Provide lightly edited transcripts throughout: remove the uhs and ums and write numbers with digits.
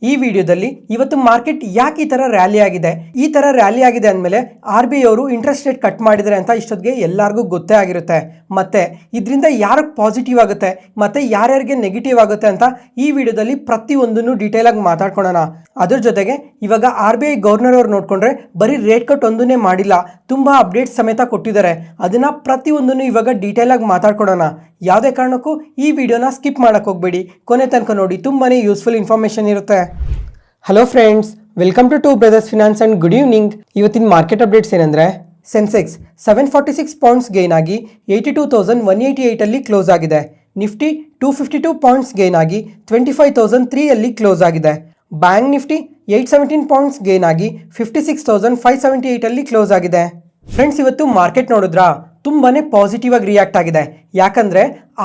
ಈ ವಿಡಿಯೋದಲ್ಲಿ ಇವತ್ತು ಮಾರ್ಕೆಟ್ ಯಾಕೆ ಈ ತರ ರ್ಯಾಲಿ ಆಗಿದೆ, ಈ ತರ ರ್ಯಾಲಿ ಆಗಿದೆ ಅಂದಮೇಲೆ RBI ಅವರು ಇಂಟ್ರೆಸ್ಟ್ ರೇಟ್ ಕಟ್ ಮಾಡಿದ್ದಾರೆ ಅಂತ ಇಷ್ಟೊತ್ತಿಗೆ ಎಲ್ಲರಿಗೂ ಗೊತ್ತೇ ಆಗಿರುತ್ತೆ. ಮತ್ತೆ ಇದರಿಂದ ಯಾರಿಗೆ ಪಾಸಿಟಿವ್ ಆಗುತ್ತೆ ಮತ್ತೆ ಯಾರ್ಯಾರಿಗೆ ನೆಗೆಟಿವ್ ಆಗುತ್ತೆ ಅಂತ ಈ ವಿಡಿಯೋದಲ್ಲಿ ಪ್ರತಿಯೊಂದನ್ನು ಡೀಟೇಲ್ ಆಗಿ ಮಾತಾಡ್ಕೊಳ್ಳೋಣ. ಅದ್ರ ಜೊತೆಗೆ ಇವಾಗ RBI ಗವರ್ನರ್ ಅವರು ನೋಡ್ಕೊಂಡ್ರೆ ಬರೀ ರೇಟ್ ಕಟ್ ಒಂದನ್ನೇ ಮಾಡಿಲ್ಲ, ತುಂಬಾ ಅಪ್ಡೇಟ್ಸ್ ಸಮೇತ ಕೊಟ್ಟಿದ್ದಾರೆ. ಅದನ್ನ ಪ್ರತಿಯೊಂದನ್ನು ಇವಾಗ ಡೀಟೇಲ್ ಆಗಿ ಮಾತಾಡ್ಕೊಳ್ಳೋಣ. ಯಾವುದೇ ಕಾರಣಕ್ಕೂ ಈ ವಿಡಿಯೋನ ಸ್ಕಿಪ್ ಮಾಡಕ್ಕೆ ಹೋಗಬೇಡಿ, ಕೊನೆ ತನಕ ನೋಡಿ, ತುಂಬಾನೇ ಯೂಸ್ಫುಲ್ ಇನ್ಫಾರ್ಮೇಶನ್ ಇರುತ್ತೆ. Hello friends, welcome to brothers finance and good evening. ಇವತ್ತಿನ ಮಾರ್ಕೆಟ್ ಅಪ್ಡೇಟ್ಸ್ ಏನಂದ್ರೆ, ಸೆನ್ಸೆಕ್ಸ್ 746 ಪಾಯಿಂಟ್ಸ್ ಗೇನ್ ಆಗಿ 82,188 ಅಲ್ಲಿ ಕ್ಲೋಸ್ ಆಗಿದೆ. ನಿಫ್ಟಿ 252 ಪಾಯಿಂಟ್ಸ್ ಗೇನ್ ಆಗಿ 25,003 ಅಲ್ಲಿ ಕ್ಲೋಸ್ ಆಗಿದೆ. ಬ್ಯಾಂಕ್ ನಿಫ್ಟಿ 817 ಪಾಯಿಂಟ್ಸ್ ಗೇನ್ ಆಗಿ 56,578 ಅಲ್ಲಿ ಕ್ಲೋಸ್ ಆಗಿದೆ. ಫ್ರೆಂಡ್ಸ್, ಇವತ್ತು ಮಾರ್ಕೆಟ್ ನೋಡಿದ್ರಾ, ತುಂಬಾನೇ ಪಾಸಿಟಿವ್ ಆಗಿ ರಿಯಾಕ್ಟ್ ಆಗಿದೆ. ಯಾಕಂದ್ರೆ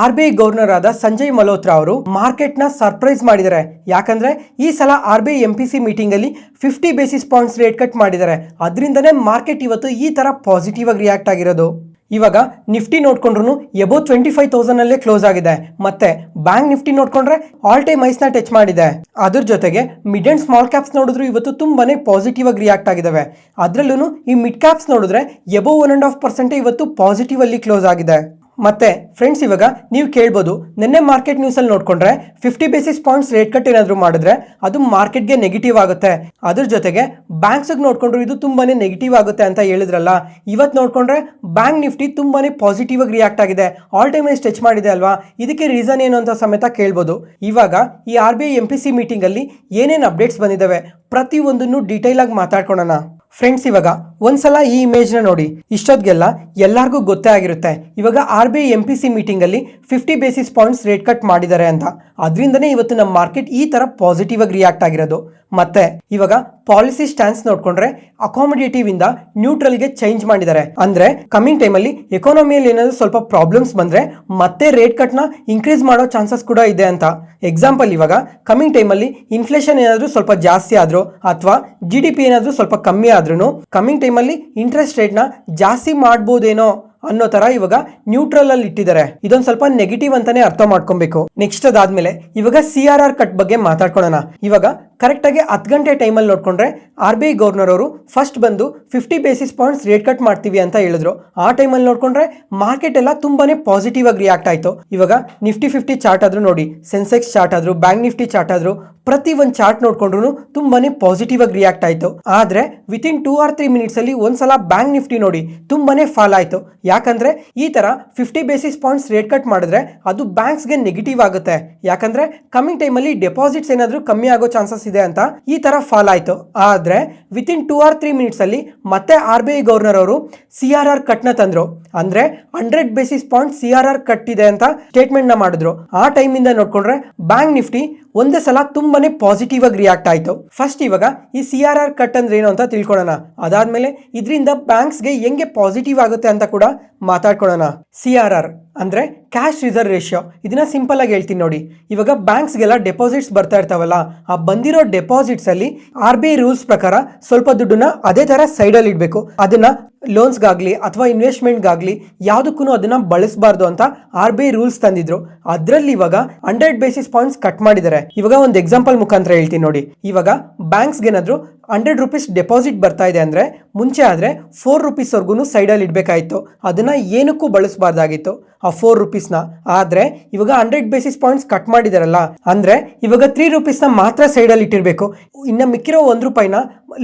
RBI ಗವರ್ನರ್ ಆದ ಸಂಜಯ್ ಮಲ್ಹೋತ್ರಾ ಅವರು ಮಾರ್ಕೆಟ್ ನ ಸರ್ಪ್ರೈಸ್ ಮಾಡಿದ್ದಾರೆ. ಯಾಕಂದ್ರೆ ಈ ಸಲ RBI MPC ಮೀಟಿಂಗ್ ಅಲ್ಲಿ 50 ಬೇಸಿಸ್ ಪಾಯಿಂಟ್ಸ್ ರೇಟ್ ಕಟ್ ಮಾಡಿದ್ದಾರೆ. ಅದರಿಂದನೇ ಮಾರ್ಕೆಟ್ ಇವತ್ತು ಈ ತರ ಪಾಸಿಟಿವ್ ಆಗಿ ರಿಯಾಕ್ಟ್ ಆಗಿರೋದು. ಇವಾಗ ನಿಫ್ಟಿ ನೋಡ್ಕೊಂಡ್ರು ಎಬೋ 25,000 ಅಲ್ಲೇ ಕ್ಲೋಸ್ ಆಗಿದೆ. ಮತ್ತೆ ಬ್ಯಾಂಕ್ ನಿಫ್ಟಿ ನೋಡ್ಕೊಂಡ್ರೆ ಆಲ್ ಟೈಮ್ ಹೈಸ್ ನ ಟಚ್ ಮಾಡಿದೆ. ಅದ್ರ ಜೊತೆಗೆ ಮಿಡ್ ಅಂಡ್ ಸ್ಮಾಲ್ ಕ್ಯಾಪ್ಸ್ ನೋಡಿದ್ರು ಇವತ್ತು ತುಂಬಾನೇ ಪಾಸಿಟಿವ್ ಆಗಿ ರಿಯಾಕ್ಟ್ ಆಗಿದಾವೆ. ಅದ್ರಲ್ಲೂ ಈ ಮಿಡ್ ಕ್ಯಾಪ್ಸ್ ನೋಡಿದ್ರೆ ಎಬೋ 1.5% ಇವತ್ತು ಪಾಸಿಟಿವ್ ಅಲ್ಲಿ ಕ್ಲೋಸ್ ಆಗಿದೆ. ಮತ್ತೆ ಫ್ರೆಂಡ್ಸ್, ಇವಾಗ ನೀವು ಕೇಳ್ಬೋದು, ನಿನ್ನೆ ಮಾರ್ಕೆಟ್ ನ್ಯೂಸ್ ಅಲ್ಲಿ ನೋಡ್ಕೊಂಡ್ರೆ 50 ಬೇಸಿಸ್ ಪಾಯಿಂಟ್ಸ್ ರೇಟ್ ಕಟ್ ಏನಾದ್ರು ಮಾಡಿದ್ರೆ ಅದು ಮಾರ್ಕೆಟ್ಗೆ ನೆಗೆಟಿವ್ ಆಗುತ್ತೆ. ಅದ್ರ ಜೊತೆಗೆ ಬ್ಯಾಂಕ್ಸ್ ನೋಡ್ಕೊಂಡ್ರು ಇದು ತುಂಬಾನೇ ನೆಗೆಟಿವ್ ಆಗುತ್ತೆ ಅಂತ ಹೇಳಿದ್ರಲ್ಲ. ಇವತ್ತು ನೋಡ್ಕೊಂಡ್ರೆ ಬ್ಯಾಂಕ್ ನಿಫ್ಟಿ ತುಂಬಾನೇ ಪಾಸಿಟಿವ್ ಆಗಿ ರಿಯಾಕ್ಟ್ ಆಗಿದೆ, ಆಲ್ ಟೈಮ್ ಹೈಸ್ ಟಚ್ ಮಾಡಿದೆ ಅಲ್ವಾ. ಇದಕ್ಕೆ ರೀಸನ್ ಏನು ಅಂತ ಸಮೇತ ಕೇಳ್ಬೋದು. ಇವಾಗ ಈ RBI MPC ಮೀಟಿಂಗ್ ಅಲ್ಲಿ ಏನೇನು ಅಪ್ಡೇಟ್ಸ್ ಬಂದಿದ್ದಾವೆ ಪ್ರತಿಯೊಂದನ್ನು ಡೀಟೇಲ್ ಆಗಿ ಮಾತಾಡ್ಕೊಳ್ಳೋಣ. ಫ್ರೆಂಡ್ಸ್, ಇವಾಗ ಒಂದ್ಸಲ ಈ ಇಮೇಜ್ ನ ನೋಡಿ, ಇಷ್ಟೊತ್ತಿಗೆಲ್ಲ ಎಲ್ಲರಿಗೂ ಗೊತ್ತೇ ಆಗಿರುತ್ತೆ ಇವಾಗ RBI MPC ಮೀಟಿಂಗ್ ಅಲ್ಲಿ 50 ಬೇಸಿಸ್ ಪಾಯಿಂಟ್ಸ್ ರೇಟ್ ಕಟ್ ಮಾಡಿದ್ದಾರೆ ಅಂತ. ಅದರಿಂದನೇ ಇವತ್ತು ನಮ್ಮ ಮಾರ್ಕೆಟ್ ಈ ತರ ಪಾಸಿಟಿವ್ ಆಗಿ ರಿಯಾಕ್ಟ್ ಆಗಿರೋದು. ಮತ್ತೆ ಇವಾಗ ಪಾಲಿಸಿ ಸ್ಟ್ಯಾನ್ಸ್ ನೋಡ್ಕೊಂಡ್ರೆ ಅಕಾಮಡೇಟಿವ್ ಇಂದ ನ್ಯೂಟ್ರಲ್ ಗೆ ಚೇಂಜ್ ಮಾಡಿದ್ದಾರೆ. ಅಂದ್ರೆ ಕಮಿಂಗ್ ಟೈಮ್ ಅಲ್ಲಿ ಎಕಾನಮಿಯಲ್ಲಿ ಏನಾದ್ರು ಸ್ವಲ್ಪ ಪ್ರಾಬ್ಲಮ್ಸ್ ಬಂದ್ರೆ ಮತ್ತೆ ರೇಟ್ ಕಟ್ ನ ಇನ್ಕ್ರೀಸ್ ಮಾಡೋ ಚಾನ್ಸಸ್ ಕೂಡ ಇದೆ ಅಂತ. ಎಕ್ಸಾಂಪಲ್, ಇವಾಗ ಕಮಿಂಗ್ ಟೈಮ್ ಅಲ್ಲಿ ಇನ್ಫ್ಲೇಷನ್ ಏನಾದ್ರು ಸ್ವಲ್ಪ ಜಾಸ್ತಿ ಆದ್ರೂ ಅಥವಾ GDP ಏನಾದ್ರು ಸ್ವಲ್ಪ ಕಮ್ಮಿ ಆದ್ರೂ ಕಮಿಂಗ್ ಟೈಮ್ ಅಲ್ಲಿ ಇಂಟ್ರೆಸ್ಟ್ ರೇಟ್ ನ ಜಾಸ್ತಿ ಮಾಡ್ಬೋದೇನೋ ಅನ್ನೋ ತರ ಇವಾಗ ನ್ಯೂಟ್ರಲ್ ಅಲ್ಲಿ ಇಟ್ಟಿದ್ದಾರೆ. ಇದೊಂದು ಸ್ವಲ್ಪ ನೆಗೆಟಿವ್ ಅಂತಾನೆ ಅರ್ಥ ಮಾಡ್ಕೊಬೇಕು. ನೆಕ್ಸ್ಟ್ ಅದಾದ್ಮೇಲೆ ಇವಾಗ CRR ಕಟ್ ಬಗ್ಗೆ ಮಾತಾಡ್ಕೊಳ್ಳೋಣ. ಇವಾಗ ಕರೆಕ್ಟ್ ಆಗಿ 10 ಗಂಟೆ ಟೈಮಲ್ಲಿ ನೋಡ್ಕೊಂಡ್ರೆ RBI ಗವರ್ನರ್ ಅವರು ಫಸ್ಟ್ ಬಂದು 50 ಬೇಸಿಸ್ ಪಾಯಿಂಟ್ಸ್ ರೇಟ್ ಕಟ್ ಮಾಡ್ತೀವಿ ಅಂತ ಹೇಳಿದ್ರು. ಆ ಟೈಮಲ್ಲಿ ನೋಡ್ಕೊಂಡ್ರೆ ಮಾರ್ಕೆಟ್ ಎಲ್ಲ ತುಂಬಾನೇ ಪಾಸಿಟಿವ್ ಆಗಿ ರಿಯಾಕ್ಟ್ ಆಯ್ತು. ಇವಾಗ ನಿಫ್ಟಿ 50 ಚಾರ್ಟ್ ಆದ್ರೂ ನೋಡಿ, ಸೆನ್ಸೆಕ್ಸ್ ಚಾರ್ಟ್ ಆದ್ರೂ, ಬ್ಯಾಂಕ್ ನಿಫ್ಟಿ ಚಾರ್ಟ್ ಆದ್ರೂ, ಪ್ರತಿ ಒಂದು ಚಾರ್ಟ್ ನೋಡ್ಕೊಂಡ್ರು ತುಂಬಾನೇ ಪಾಸಿಟಿವ್ ಆಗಿ ರಿಯಾಕ್ಟ್ ಆಯ್ತು. ಆದ್ರೆ ವಿತಿನ್ 2 or 3 ಮಿನಿಟ್ಸ್ ಅಲ್ಲಿ ಒಂದ್ಸಲ ಬ್ಯಾಂಕ್ ನಿಫ್ಟಿ ನೋಡಿ ತುಂಬಾನೇ ಫಾಲ್ ಆಯ್ತು. ಯಾಕಂದ್ರೆ ಈ ತರ 50 ಬೇಸಿಸ್ ಪಾಯಿಂಟ್ಸ್ ರೇಟ್ ಕಟ್ ಮಾಡಿದ್ರೆ ಅದು ಬ್ಯಾಂಕ್ಸ್ಗೆ ನೆಗೆಟಿವ್ ಆಗುತ್ತೆ. ಯಾಕಂದ್ರೆ ಕಮಿಂಗ್ ಟೈಮ್ ಅಲ್ಲಿ ಡೆಪಾಸಿಟ್ಸ್ ಏನಾದ್ರೂ ಕಮ್ಮಿ ಆಗೋ ಚಾನ್ಸಸ್ ಇದೆ ಅಂತ ಈ ತರ ಫಾಲ್ ಆಯ್ತು. ಆದ್ರೆ ವಿತಿನ್ 2 or 3 ಮಿನಿಟ್ಸ್ ಅಲ್ಲಿ ಮತ್ತೆ RBI ಗವರ್ನರ್ ಅವರು CRR ಕಟ್ ನ ತಂದ್ರು. ಅಂದ್ರೆ 100 ಬೇಸಿಸ್ ಪಾಯಿಂಟ್ CRR ಕಟ್ ಇದೆ ಅಂತ ಸ್ಟೇಟ್ಮೆಂಟ್ ನ ಮಾಡಿದ್ರು. ಆ ಟೈಮ್ ಇಂದ ನೋಡ್ಕೊಂಡ್ರೆ ಬ್ಯಾಂಕ್ ನಿಫ್ಟಿ ಒಂದೇ ಸಲ ತುಂಬಾನೇ ಪಾಸಿಟಿವ್ ಆಗಿ ರಿಯಾಕ್ಟ್ ಆಯ್ತು. ಫಸ್ಟ್ ಇವಾಗ ಈ CRR ಕಟ್ ಅಂದ್ರೆ ಏನು ಅಂತ ತಿಳ್ಕೊಳ್ಳೋಣ. ಅದಾದ್ಮೇಲೆ ಇದರಿಂದ ಬ್ಯಾಂಕ್ಸ್ಗೆ ಹೆಂಗೆ ಪಾಸಿಟಿವ್ ಆಗುತ್ತೆ ಅಂತ ಕೂಡ ಮಾತಾಡ್ಕೊಳ್ಳೋಣ. CRR ಅಂದ್ರೆ ಕ್ಯಾಶ್ ರಿಸರ್ವ್ ರೇಷಿಯೋ. ಇದನ್ನ ಸಿಂಪಲ್ ಆಗಿ ಹೇಳ್ತೀನಿ ನೋಡಿ. ಇವಾಗ ಬ್ಯಾಂಕ್ಸ್ಗೆಲ್ಲ ಡೆಪಾಸಿಟ್ಸ್ ಬರ್ತಾ ಇರ್ತಾವಲ್ಲ, ಆ ಬಂದಿರೋ ಡೆಪಾಸಿಟ್ಸ್ ಅಲ್ಲಿ RBI ರೂಲ್ಸ್ ಪ್ರಕಾರ ಸ್ವಲ್ಪ ದುಡ್ಡನ್ನ ಅದೇ ತರ ಸೈಡ್ ಅಲ್ಲಿ ಇಡಬೇಕು. ಅದನ್ನ ಲೋನ್ಸ್ಗಾಗ್ಲಿ ಅಥವಾ ಇನ್ವೆಸ್ಟ್ಮೆಂಟ್ಗಾಗ್ಲಿ ಯಾವುದಕ್ಕೂ ಅದನ್ನ ಬಳಸಬಾರ್ದು ಅಂತ RBI ರೂಲ್ಸ್ ತಂದಿದ್ರು. ಅದ್ರಲ್ಲಿ ಇವಾಗ 100 ಬೇಸಿಸ್ ಪಾಯಿಂಟ್ಸ್ ಕಟ್ ಮಾಡಿದ್ದಾರೆ. ಇವಾಗ ಒಂದು ಎಕ್ಸಾಂಪಲ್ ಮುಖಾಂತರ ಹೇಳ್ತೀನಿ ನೋಡಿ. ಇವಾಗ ಬ್ಯಾಂಕ್ಸ್ಗೆ ಏನಾದ್ರು 100 ರೂಪೀಸ್ ಡೆಪಾಸಿಟ್ ಬರ್ತಾ ಇದೆ ಅಂದ್ರೆ ಮುಂಚೆ ಆದ್ರೆ 4 ರೂಪೀಸ್ ವರ್ಗು ಸೈಡ್ ಅಲ್ಲಿ ಇಡಬೇಕಾಯ್ತು. ಅದನ್ನ ಏನಕ್ಕೂ ಬಳಸಬಾರ್ದಾಗಿತ್ತು ಆ 4 ರೂಪೀಸ್ನ. ಆದ್ರೆ ಇವಾಗ 100 ಬೇಸಿಸ್ ಪಾಯಿಂಟ್ಸ್ ಕಟ್ ಮಾಡಿದಾರಲ್ಲ, ಅಂದ್ರೆ ಇವಾಗ 3 ರೂಪೀಸ್ನ ಮಾತ್ರ ಸೈಡ್ ಅಲ್ಲಿ ಇಟ್ಟಿರ್ಬೇಕು. ಇನ್ನ ಮಿಕ್ಕಿರೋ 1 ರೂಪಾಯಿನ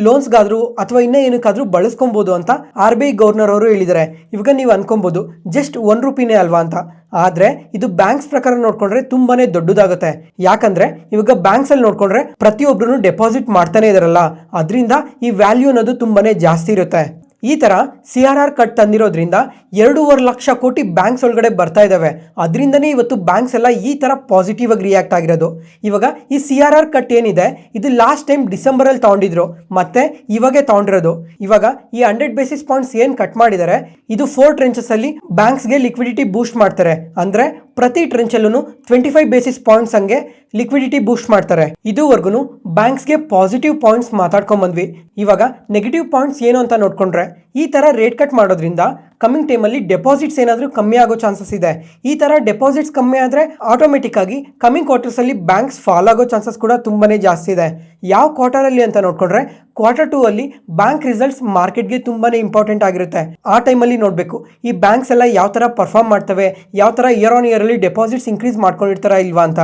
ಲೋನ್ಸ್ಗಾದ್ರೂ ಅಥವಾ ಇನ್ನ ಏನಕ್ಕಾದ್ರೂ ಬಳಸ್ಕೊಬಹುದು ಅಂತ RBI ಗವರ್ನರ್ ಅವರು ಹೇಳಿದ್ದಾರೆ. ಇವಾಗ ನೀವು ಅನ್ಕೊಬಹುದು ಜಸ್ಟ್ 1 ರೂಪಾಯಿನೇ ಅಲ್ವಾ ಅಂತ. ಆದ್ರೆ ಇದು ಬ್ಯಾಂಕ್ಸ್ ಪ್ರಕಾರ ನೋಡ್ಕೊಂಡ್ರೆ ತುಂಬಾನೇ ದೊಡ್ಡದಾಗುತ್ತೆ. ಯಾಕಂದ್ರೆ ಇವಾಗ ಬ್ಯಾಂಕ್ಸ್ ಅಲ್ಲಿ ನೋಡ್ಕೊಂಡ್ರೆ ಪ್ರತಿಯೊಬ್ರು ಡೆಪಾಸಿಟ್ ಮಾಡ್ತಾನೆ ಇದಾರಲ್ಲ, ಅದರಿಂದ ಈ ವ್ಯಾಲ್ಯೂ ಅನ್ನೋದು ತುಂಬಾನೇ ಜಾಸ್ತಿ ಇರುತ್ತೆ. ಈ ತರ CRR ಕಟ್ ತಂದಿರೋದ್ರಿಂದ 2.5 ಲಕ್ಷ ಕೋಟಿ ಬ್ಯಾಂಕ್ಸ್ ಒಳಗಡೆ ಬರ್ತಾ ಇದಾವೆ. ಅದರಿಂದನೇ ಇವತ್ತು ಬ್ಯಾಂಕ್ಸ್ ಎಲ್ಲ ಈ ತರ ಪಾಸಿಟಿವ್ ಆಗಿ ರಿಯಾಕ್ಟ್ ಆಗಿರೋದು. ಇವಾಗ ಈ CRR ಕಟ್ ಏನಿದೆ ಇದು ಲಾಸ್ಟ್ ಟೈಮ್ ಡಿಸೆಂಬರ್ ಅಲ್ಲಿ ತಗೊಂಡಿದ್ರು, ಮತ್ತೆ ಇವಾಗೆ ತಗೊಂಡಿರೋದು. ಇವಾಗ ಈ 100 ಬೇಸಿಸ್ ಪಾಯಿಂಟ್ಸ್ ಏನ್ ಕಟ್ ಮಾಡಿದ್ದಾರೆ ಇದು 4 ಟ್ರೆಂಚಸ್ ಅಲ್ಲಿ ಬ್ಯಾಂಕ್ಸ್ಗೆ ಲಿಕ್ವಿಡಿಟಿ ಬೂಸ್ಟ್ ಮಾಡ್ತಾರೆ. ಅಂದ್ರೆ ಪ್ರತಿ ಟ್ರೆಂಚ್ ಅಲ್ಲೂ 25 ಬೇಸಿಸ್ ಪಾಯಿಂಟ್ಸ್ ಹಂಗೆ ಲಿಕ್ವಿಡಿಟಿ ಬೂಸ್ಟ್ ಮಾಡ್ತಾರೆ. ಇದುವರೆಗೂ ಬ್ಯಾಂಕ್ಸ್ಗೆ ಪಾಸಿಟಿವ್ ಪಾಯಿಂಟ್ಸ್ ಮಾತಾಡ್ಕೊಂಡ್ ಬಂದ್ವಿ. ಇವಾಗ ನೆಗೆಟಿವ್ ಪಾಯಿಂಟ್ಸ್ ಏನು ಅಂತ ನೋಡ್ಕೊಂಡ್ರೆ ಈ ತರ ರೇಟ್ ಕಟ್ ಮಾಡೋದ್ರಿಂದ ಕಮಿಂಗ್ ಟೈಮಲ್ಲಿ ಡೆಪಾಸಿಟ್ಸ್ ಏನಾದರೂ ಕಮ್ಮಿ ಆಗೋ ಚಾನ್ಸಸ್ ಇದೆ. ಈ ಥರ ಡೆಪಾಸಿಟ್ಸ್ ಕಮ್ಮಿ ಆದರೆ ಆಟೋಮೆಟಿಕ್ ಆಗಿ ಕಮಿಂಗ್ ಕ್ವಾರ್ಟರ್ಸಲ್ಲಿ ಬ್ಯಾಂಕ್ಸ್ ಫಾಲ್ ಆಗೋ ಚಾನ್ಸಸ್ ಕೂಡ ತುಂಬಾನೇ ಜಾಸ್ತಿ ಇದೆ. ಯಾವ ಕ್ವಾರ್ಟರಲ್ಲಿ ಅಂತ ನೋಡ್ಕೊಂಡ್ರೆ Q2 ಅಲ್ಲಿ ಬ್ಯಾಂಕ್ ರಿಸಲ್ಟ್ಸ್ ಮಾರ್ಕೆಟ್ಗೆ ತುಂಬಾನೇ ಇಂಪಾರ್ಟೆಂಟ್ ಆಗಿರುತ್ತೆ. ಆ ಟೈಮಲ್ಲಿ ನೋಡಬೇಕು ಈ ಬ್ಯಾಂಕ್ಸ್ ಎಲ್ಲ ಯಾವ ಥರ ಪರ್ಫಾರ್ಮ್ ಮಾಡ್ತವೆ, ಯಾವ ಥರ ಇಯರ್ ಆನ್ ಇಯರ್ ಅಲ್ಲಿ ಡೆಪಾಸಿಟ್ಸ್ ಇನ್ಕ್ರೀಸ್ ಮಾಡ್ಕೊಂಡಿರ್ತಾರ ಇಲ್ವಾ ಅಂತ.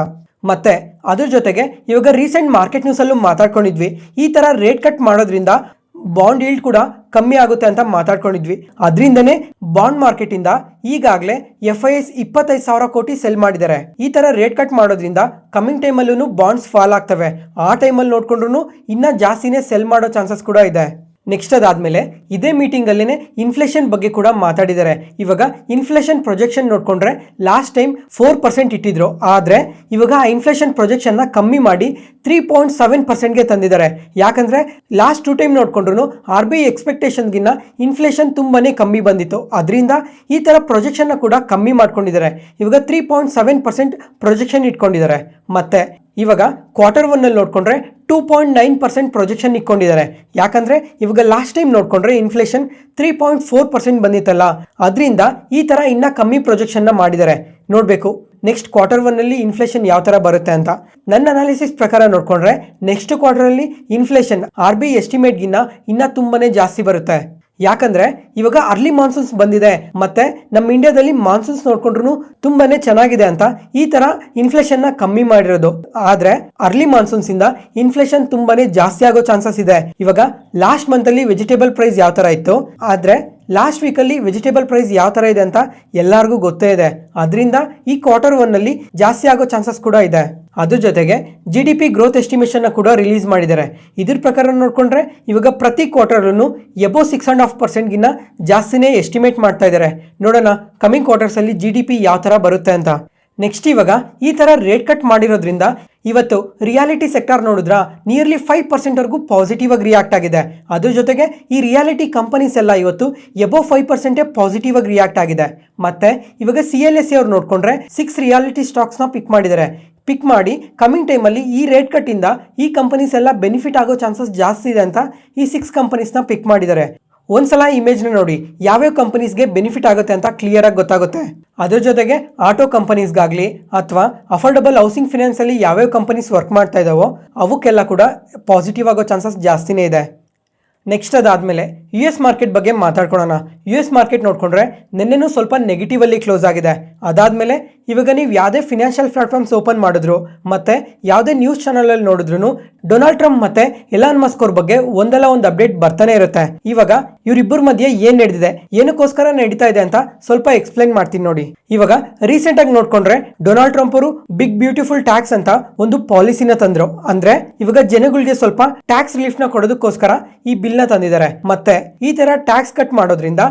ಮತ್ತೆ ಅದ್ರ ಜೊತೆಗೆ ಇವಾಗ ರೀಸೆಂಟ್ ಮಾರ್ಕೆಟ್ ನ್ಯೂಸಲ್ಲೂ ಮಾತಾಡ್ಕೊಂಡಿದ್ವಿ, ಈ ಥರ ರೇಟ್ ಕಟ್ ಮಾಡೋದ್ರಿಂದ ಬಾಂಡ್ ಈಲ್ಡ್ ಕೂಡ ಕಮ್ಮಿ ಆಗುತ್ತೆ ಅಂತ ಮಾತಾಡ್ಕೊಂಡಿದ್ವಿ. ಅದರಿಂದನೇ ಬಾಂಡ್ ಮಾರ್ಕೆಟ್ ಇಂದ ಈಗಾಗಲೇ FIIs 25,000 ಕೋಟಿ ಸೆಲ್ ಮಾಡಿದ್ದಾರೆ. ಈ ತರ ರೇಟ್ ಕಟ್ ಮಾಡೋದ್ರಿಂದ ಕಮಿಂಗ್ ಟೈಮಲ್ಲೂ ಬಾಂಡ್ಸ್ ಫಾಲ್ ಆಗ್ತವೆ. ಆ ಟೈಮಲ್ಲಿ ನೋಡ್ಕೊಂಡ್ರು ಇನ್ನೂ ಜಾಸ್ತಿನೇ ಸೆಲ್ ಮಾಡೋ ಚಾನ್ಸಸ್ ಕೂಡ ಇದೆ. ನೆಕ್ಸ್ಟ್ ಅದಾದ್ಮೇಲೆ ಇದೇ ಮೀಟಿಂಗ್ ಅಲ್ಲೇನೆ ಇನ್ಫ್ಲೇಷನ್ ಬಗ್ಗೆ ಕೂಡ ಮಾತಾಡಿದ್ದಾರೆ. ಇವಾಗ ಇನ್ಫ್ಲೇಷನ್ ಪ್ರೊಜೆಕ್ಷನ್ ನೋಡ್ಕೊಂಡ್ರೆ ಲಾಸ್ಟ್ ಟೈಮ್ 4% ಇಟ್ಟಿದ್ರು, ಆದ್ರೆ ಇವಾಗ ಆ ಇನ್ಫ್ಲೇಷನ್ ಪ್ರೊಜೆಕ್ಷನ್ ನ ಕಮ್ಮಿ ಮಾಡಿ 3.7%ಗೆ ತಂದಿದ್ದಾರೆ. ಯಾಕಂದ್ರೆ ಲಾಸ್ಟ್ 2 ಟೈಮ್ ನೋಡ್ಕೊಂಡ್ರು RBI ಎಕ್ಸ್ಪೆಕ್ಟೇಷನ್ಗಿನ್ನ ಇನ್ಫ್ಲೇಷನ್ ತುಂಬಾನೇ ಕಮ್ಮಿ ಬಂದಿತ್ತು. ಅದರಿಂದ ಈ ತರ ಪ್ರೊಜೆಕ್ಷನ್ ನ ಕೂಡ ಕಮ್ಮಿ ಮಾಡ್ಕೊಂಡಿದ್ದಾರೆ. ಇವಾಗ 3.7% ಪ್ರೊಜೆಕ್ಷನ್ ಇಟ್ಕೊಂಡಿದ್ದಾರೆ. ಮತ್ತೆ ಇವಾಗ Q1 ಅಲ್ಲಿ ನೋಡ್ಕೊಂಡ್ರೆ 2.9% ಪ್ರೊಜೆಕ್ಷನ್ ಇಟ್ಕೊಂಡಿದ್ದಾರೆ. ಯಾಕಂದ್ರೆ ಇವಾಗ ಲಾಸ್ಟ್ ಟೈಮ್ ನೋಡ್ಕೊಂಡ್ರೆ ಇನ್ಫ್ಲೇಷನ್ 3.4% ಬಂದಿತ್ತಲ್ಲ, ಅದರಿಂದ ಈ ತರ ಇನ್ನ ಕಮ್ಮಿ ಪ್ರೊಜೆಕ್ಷನ್ ನ ಮಾಡಿದ್ದಾರೆ. ನೋಡ್ಬೇಕು ನೆಕ್ಸ್ಟ್ Q1 ಅಲ್ಲಿ ಇನ್ಫ್ಲೇಷನ್ ಯಾವ ತರ ಬರುತ್ತೆ ಅಂತ. ನನ್ನ ಅನಾಲಿಸಿಸ್ ಪ್ರಕಾರ ನೋಡ್ಕೊಂಡ್ರೆ ನೆಕ್ಸ್ಟ್ ಕ್ವಾರ್ಟರ್ ಅಲ್ಲಿ ಇನ್ಫ್ಲೇಷನ್ RBI ಎಸ್ಟಿಮೇಟ್ಗಿನ್ನ ಇನ್ನ ತುಂಬಾನೇ ಜಾಸ್ತಿ ಬರುತ್ತೆ. ಯಾಕಂದ್ರೆ ಇವಾಗ ಅರ್ಲಿ ಮಾನ್ಸೂನ್ಸ್ ಬಂದಿದೆ, ಮತ್ತೆ ನಮ್ಮ ಇಂಡಿಯಾದಲ್ಲಿ ಮಾನ್ಸೂನ್ಸ್ ನೋಡ್ಕೊಂಡ್ರು ತುಂಬಾನೇ ಚೆನ್ನಾಗಿದೆ ಅಂತ ಈ ತರ ಇನ್ಫ್ಲೇಷನ್ ನ ಕಮ್ಮಿ ಮಾಡಿರೋದು. ಆದ್ರೆ ಅರ್ಲಿ ಮಾನ್ಸೂನ್ಸ್ ಇಂದ ಇನ್ಫ್ಲೇಷನ್ ತುಂಬಾನೇ ಜಾಸ್ತಿ ಆಗೋ ಚಾನ್ಸಸ್ ಇದೆ. ಇವಾಗ ಲಾಸ್ಟ್ ಮಂತ್ ಅಲ್ಲಿ ವೆಜಿಟೇಬಲ್ ಪ್ರೈಸ್ ಯಾವ ತರ ಇತ್ತು, ಆದ್ರೆ ಲಾಸ್ಟ್ ವೀಕಲ್ಲಿ ವೆಜಿಟೇಬಲ್ ಪ್ರೈಸ್ ಯಾವ ತರ ಇದೆ ಅಂತ ಎಲ್ಲರಿಗೂ ಗೊತ್ತೇ ಇದೆ. ಅದರಿಂದ ಈ Q1 ಅಲ್ಲಿ ಜಾಸ್ತಿ ಆಗೋ ಚಾನ್ಸಸ್ ಕೂಡ ಇದೆ. ಅದ್ರ ಜೊತೆಗೆ GDP ಗ್ರೋತ್ ಎಸ್ಟಿಮೇಷನ್ ಕೂಡ ರಿಲೀಸ್ ಮಾಡಿದ್ದಾರೆ. ಇದ್ರ ಪ್ರಕಾರ ನೋಡ್ಕೊಂಡ್ರೆ ಇವಾಗ ಪ್ರತಿ ಕ್ವಾರ್ಟರ್ನು ಎಬೋ 6.5% ಗಿನ್ನ ಜಾಸ್ತಿನೇ ಎಸ್ಟಿಮೇಟ್ ಮಾಡ್ತಾ ಇದ್ದಾರೆ. ನೋಡೋಣ ಕಮಿಂಗ್ ಕ್ವಾರ್ಟರ್ಸ್ ಅಲ್ಲಿ GDP ಯಾವ ತರ ಬರುತ್ತೆ ಅಂತ. ನೆಕ್ಸ್ಟ್ ಇವಾಗ ಈ ತರ ರೇಟ್ ಕಟ್ ಮಾಡಿರೋದ್ರಿಂದ ಇವತ್ತು ರಿಯಾಲಿಟಿ ಸೆಕ್ಟರ್ ನೋಡಿದ್ರ ನಿಯರ್ಲಿ 5% ವರೆಗೂ ಪಾಸಿಟಿವ್ ಆಗಿ ರಿಯಾಕ್ಟ್ ಆಗಿದೆ. ಅದ್ರ ಜೊತೆಗೆ ಈ ರಿಯಾಲಿಟಿ ಕಂಪನೀಸ್ ಎಲ್ಲ ಇವತ್ತು ಎಬೋ 5% ಪಾಸಿಟಿವ್ ಆಗಿ ರಿಯಾಕ್ಟ್ ಆಗಿದೆ. ಮತ್ತೆ ಇವಾಗ CLSA ಅವ್ರು ನೋಡ್ಕೊಂಡ್ರೆ 6 ರಿಯಾಲಿಟಿ ಸ್ಟಾಕ್ಸ್ ನ ಪಿಕ್ ಮಾಡಿ ಕಮಿಂಗ್ ಟೈಮಲ್ಲಿ ಈ ರೇಟ್ ಕಟ್ ಇಂದ ಈ ಕಂಪನೀಸ್ ಎಲ್ಲ ಬೆನಿಫಿಟ್ ಆಗೋ ಚಾನ್ಸಸ್ ಜಾಸ್ತಿ ಇದೆ ಅಂತ ಈ 6 ಕಂಪನೀಸ್ ನ ಪಿಕ್ ಮಾಡಿದ್ದಾರೆ. ಒಂದ್ಸಲ ಇಮೇಜ್ ನ ನೋಡಿ ಯಾವ್ಯಾವ ಕಂಪನೀಸ್ಗೆ ಬೆನಿಫಿಟ್ ಆಗುತ್ತೆ ಅಂತ ಕ್ಲಿಯರ್ ಆಗಿ ಗೊತ್ತಾಗುತ್ತೆ. ಅದ್ರ ಜೊತೆಗೆ ಆಟೋ ಕಂಪನೀಸ್ಗಾಗ್ಲಿ ಅಥವಾ ಅಫೋರ್ಡಬಲ್ ಹೌಸಿಂಗ್ ಫಿನಾನ್ಸ್ ಅಲ್ಲಿ ಯಾವ್ಯಾವ ಕಂಪನೀಸ್ ವರ್ಕ್ ಮಾಡ್ತಾ ಇದಾವೋ ಅವಕ್ಕೆಲ್ಲ ಕೂಡ ಪಾಸಿಟಿವ್ ಆಗೋ ಚಾನ್ಸಸ್ ಜಾಸ್ತಿನೇ ಇದೆ. ನೆಕ್ಸ್ಟ್ ಅದಾದ್ಮೇಲೆ US ಮಾರ್ಕೆಟ್ ಬಗ್ಗೆ ಮಾತಾಡ್ಕೊಳ್ಳೋಣ. US ಮಾರ್ಕೆಟ್ ನೋಡ್ಕೊಂಡ್ರೆ ನಿನ್ನೆನೂ ಸ್ವಲ್ಪ ನೆಗೆಟಿವ್ ಅಲ್ಲಿ ಕ್ಲೋಸ್ ಆಗಿದೆ. ಅದಾದ್ಮೇಲೆ ಇವಾಗ ನೀವು ಯಾವುದೇ ಫಿನಾನ್ಷಿಯಲ್ ಪ್ಲಾಟ್ಫಾರ್ಮ್ಸ್ ಓಪನ್ ಮಾಡಿದ್ರು ಮತ್ತೆ ಯಾವುದೇ ನ್ಯೂಸ್ ಚಾನಲ್ ಅಲ್ಲಿ ನೋಡಿದ್ರು ಡೊನಾಲ್ಡ್ ಟ್ರಂಪ್ ಮತ್ತೆ ಎಲಾನ್ ಮಸ್ಕ್ ಅವ್ರ ಬಗ್ಗೆ ಒಂದಲ್ಲ ಒಂದು ಅಪ್ಡೇಟ್ ಬರ್ತಾನೆ ಇರುತ್ತೆ. ಇವಾಗ ಇವರಿಬ್ಬರ ಮಧ್ಯೆ ಏನ್ ನಡೆದಿದೆ, ಏನಕ್ಕೋಸ್ಕರ ನಡೀತಾ ಇದೆ ಅಂತ ಸ್ವಲ್ಪ ಎಕ್ಸ್ಪ್ಲೈನ್ ಮಾಡ್ತೀನಿ ನೋಡಿ. ಇವಾಗ ರೀಸೆಂಟ್ ಆಗಿ ನೋಡ್ಕೊಂಡ್ರೆ ಡೊನಾಲ್ಡ್ ಟ್ರಂಪ್ ಅವರು ಬಿಗ್ ಬ್ಯೂಟಿಫುಲ್ ಟ್ಯಾಕ್ಸ್ ಅಂತ ಒಂದು ಪಾಲಿಸಿನ ತಂದ್ರು. ಅಂದ್ರೆ ಇವಾಗ ಜನಗಳಿಗೆ ಸ್ವಲ್ಪ ಟ್ಯಾಕ್ಸ್ ರಿಲೀಫ್ ನ ಕೊಡೋದಕ್ಕೋಸ್ಕರ ಈ ಬಿಲ್ ನ ತಂದಿದ್ದಾರೆ. ಮತ್ತೆ ಈ ತರ ಟ್ಯಾಕ್ಸ್ ಕಟ್ ಮಾಡೋದ್ರಿಂದ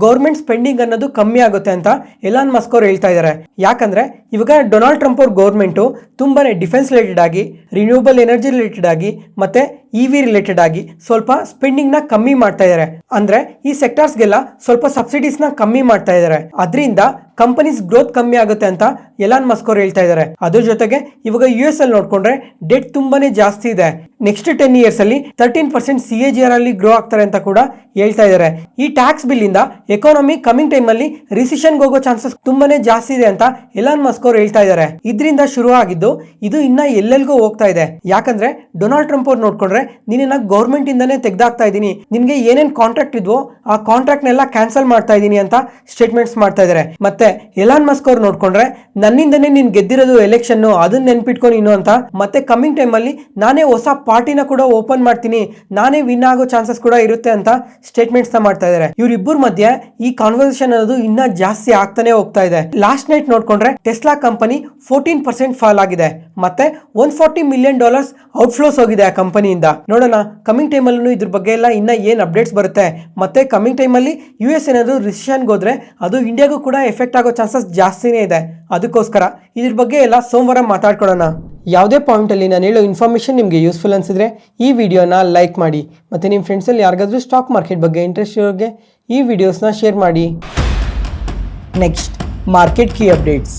ಗೌರ್ಮೆಂಟ್ ಸ್ಪೆಂಡಿಂಗ್ ಅನ್ನೋದು ಕಮ್ಮಿ ಆಗುತ್ತೆ ಅಂತ ಎಲಾನ್ ಮಸ್ಕ್ ಅವರು ಹೇಳ್ತಾ ಇದ್ದಾರೆ. ಯಾಕಂದ್ರೆ ಇವಾಗ ಡೊನಾಲ್ಡ್ ಟ್ರಂಪ್ ಅವ್ರ ಗೌರ್ಮೆಂಟು ತುಂಬಾನೇ ಡಿಫೆನ್ಸ್ ರಿಲೇಟೆಡ್ ಆಗಿ, ರಿನ್ಯೂಬಲ್ ಎನರ್ಜಿ ರಿಲೇಟೆಡ್ ಆಗಿ, ಮತ್ತೆ EV ರಿಲೇಟೆಡ್ ಆಗಿ ಸ್ವಲ್ಪ ಸ್ಪೆಂಡಿಂಗ್ ನ ಕಮ್ಮಿ ಮಾಡ್ತಾ ಇದ್ದಾರೆ. ಅಂದ್ರೆ ಈ ಸೆಕ್ಟರ್ಸ್ಗೆಲ್ಲ ಸ್ವಲ್ಪ ಸಬ್ಸಿಡೀಸ್ ನ ಕಮ್ಮಿ ಮಾಡ್ತಾ ಇದ್ದಾರೆ. ಅದರಿಂದ ಕಂಪನೀಸ್ ಗ್ರೋತ್ ಕಮ್ಮಿ ಆಗುತ್ತೆ ಅಂತ ಎಲಾನ್ ಮಸ್ಕ್ ಅವರು ಹೇಳ್ತಾ ಇದ್ದಾರೆ. ಅದ್ರ ಜೊತೆಗೆ ಇವಾಗ US ಅಲ್ಲಿ ನೋಡ್ಕೊಂಡ್ರೆ ಡೆಟ್ ತುಂಬಾನೇ ಜಾಸ್ತಿ ಇದೆ. ನೆಕ್ಸ್ಟ್ 10 years ಅಲ್ಲಿ 13% CAGR ಅಲ್ಲಿ ಗ್ರೋ ಆಗ್ತಾರೆ ಅಂತ ಕೂಡ ಹೇಳ್ತಾ ಇದ್ದಾರೆ. ಈ ಟ್ಯಾಕ್ಸ್ ಬಿಲ್ ಇಂದ ಎಕಾನಮಿ ಕಮಿಂಗ್ ಟೈಮ್ ಅಲ್ಲಿ ರಿಸಿಷನ್ ಹೋಗೋ ಚಾನ್ಸಸ್ ತುಂಬಾನೇ ಜಾಸ್ತಿ ಇದೆ ಅಂತ ಎಲಾನ್ ಮಸ್ಕ್ ಅವರು ಹೇಳ್ತಾ ಇದ್ದಾರೆ. ಇದರಿಂದ ಶುರು ಆಗಿದ್ದು ಇದು ಇನ್ನ ಎಲ್ಲೆಲ್ಗೋ ಹೋಗ್ತಾ ಇದೆ. ಯಾಕಂದ್ರೆ ಡೊನಾಲ್ಡ್ ಟ್ರಂಪ್ ಅವ್ರು ನೋಡ್ಕೊಂಡ್ರೆ ನಿನ್ನ ಗೌರ್ಮೆಂಟ್ ಇಂದಾನೇ ತೆಗ್ದಾಕ್ತಾ ಇದೀನಿ, ನಿನ್ಗೆ ಏನೇನ್ ಕಾಂಟ್ರಾಕ್ಟ್ ಇದ್ವೋ ಆ ಕಾಂಟ್ರಾಕ್ಟ್ ನೆಲ್ಲ ಕ್ಯಾನ್ಸಲ್ ಮಾಡ್ತಾ ಇದೀನಿ ಅಂತ ಸ್ಟೇಟ್ಮೆಂಟ್ಸ್ ಮಾಡ್ತಾ ಇದ್ದಾರೆ. ಮತ್ತೆ ಎಲಾನ್ ಮಸ್ಕ್ ಅವ್ರು ನೋಡ್ಕೊಂಡ್ರೆ ನನ್ನಿಂದನೇ ನೀನ್ ಗೆದ್ದಿರೋದು ಎಲೆಕ್ಷನ್, ಅದನ್ನ ನೆನ್ಪಿಟ್ಕೊ ನೀನು ಅಂತ, ಮತ್ತೆ ಕಮಿಂಗ್ ಟೈಮ್ ಅಲ್ಲಿ ನಾನೇ ಹೊಸ ಪಾರ್ಟಿನ ಕೂಡ ಓಪನ್ ಮಾಡ್ತೀನಿ, ನಾನೇ ವಿನ್ ಆಗೋ ಚಾನ್ಸಸ್ ಕೂಡ ಇರುತ್ತೆ ಅಂತ ಸ್ಟೇಟ್ಮೆಂಟ್ಸ್ ಮಾಡ್ತಾ ಇದ್ದಾರೆ. ಇವರಿಬ್ಬರ ಮಧ್ಯೆ ಈ ಕಾನ್ವರ್ಸೇಷನ್ ಅನ್ನೋದು ಇನ್ನ ಜಾಸ್ತಿ ಆಗ್ತಾನೆ ಹೋಗ್ತಾ ಇದೆ. ಲಾಸ್ಟ್ ನೈಟ್ ನೋಡ್ಕೊಂಡ್ರೆ ಟೆಸ್ಲಾ ಕಂಪನಿ 14% ಫಾಲ್ ಆಗಿದೆ. ಮತ್ತೆ $140 million ಔಟ್ಫ್ಲೋಸ್ ಹೋಗಿದೆ ಆ ಕಂಪನಿಯಿಂದ. ನೋಡೋಣ ಕಮಿಂಗ್ ಟೈಮ್ ಅಲ್ಲೂ ಇದ್ರ ಬಗ್ಗೆ ಎಲ್ಲ ಇನ್ನ ಏನ್ ಅಪ್ಡೇಟ್ಸ್ ಬರುತ್ತೆ. ಮತ್ತೆ ಕಮಿಂಗ್ ಟೈಮ್ ಅಲ್ಲಿ US ಏನಾದ್ರು ರಿಸೆಷನ್ಗೆ ಹೋದ್ರೆ ಅದು ಇಂಡಿಯಾಗೂ ಕೂಡ ಎಫೆಕ್ಟ್ ಆಗೋ ಚಾನ್ಸಸ್ ಜಾಸ್ತಿನೇ ಇದೆ. ಅದಕ್ಕೋಸ್ಕರ ಇದ್ರ ಬಗ್ಗೆ ಎಲ್ಲ ಸೋಮವಾರ ಮಾತಾಡ್ಕೊಳ್ಳೋಣ. ಯಾವುದೇ ಪಾಯಿಂಟ್ ಅಲ್ಲಿ ನಾನು ಹೇಳೋ ಇನ್ಫಾರ್ಮೇಷನ್ ನಿಮಗೆ ಯೂಸ್ಫುಲ್ ಅನ್ಸಿದ್ರೆ ಈ ವಿಡಿಯೋನ ಲೈಕ್ ಮಾಡಿ, ಮತ್ತೆ ನಿಮ್ಮ ಫ್ರೆಂಡ್ಸಲ್ಲಿ ಯಾರಿಗಾದ್ರೂ ಸ್ಟಾಕ್ ಮಾರ್ಕೆಟ್ ಬಗ್ಗೆ ಇಂಟ್ರೆಸ್ಟ್ ಇರೋರಿಗೆ ಈ ವಿಡಿಯೋಸ್ನ ಶೇರ್ ಮಾಡಿ. Next market key updates.